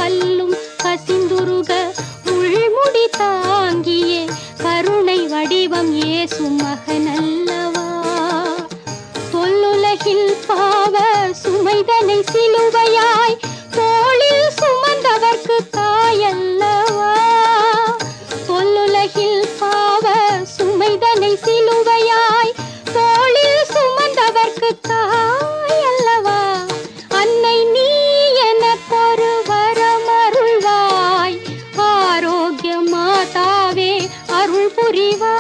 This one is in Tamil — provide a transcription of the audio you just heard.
கல்லும் கசிந்துருக முள்முடி தாங்கியே கருணை வடிவம் இயேசு மகனல்லவா. தொல்லுலகில் பாவ சுமைதனை சிலுவையாய் தோளில் சுமந்தவர்க்கு தாயல்லவா. தொல்லுலகில் பாவ சுமைதனை சிலுவையாய் தோளில் சுமந்தவர்க்கு தாயல்லவா. அன்னை நீ எனக்கொரு வரமருள்வாய், ஆரோக்கிய மாதாவே அருள் புரிவாய்.